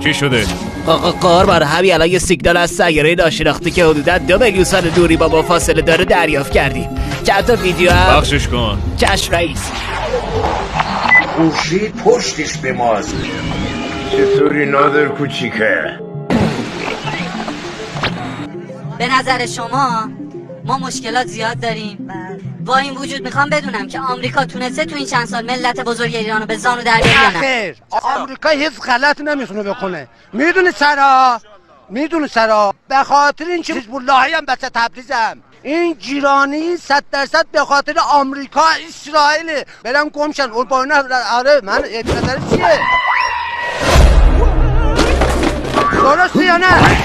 چی شده؟ قربان همین الان یه سیگنال از سیاره ناشناخته که حدوداً 2 میلیون سال دوری با فاصله داره دریافت کردیم. چند تا ویدیو هم بخشش کن. چشم رئیس. خورشید پشتش به ماست. چطوری نادر کوچیکه؟ به نظر شما ما مشکلات زیاد داریم. با این وجود میخوام بدونم که آمریکا تونسته تو این چند سال ملت بزرگ ایرانو به زانو در بیاره یا نه؟ خیر، آمریکا هیچ غلط نمیتونه بکنه. میدونی چرا؟ به خاطر این که حزب اللهی هم بچه تبریزم. این جیرانی 100% به خاطر آمریکا اسرائیل برم گمشن. اون با آره من نظر چیه؟ درسته یا نه؟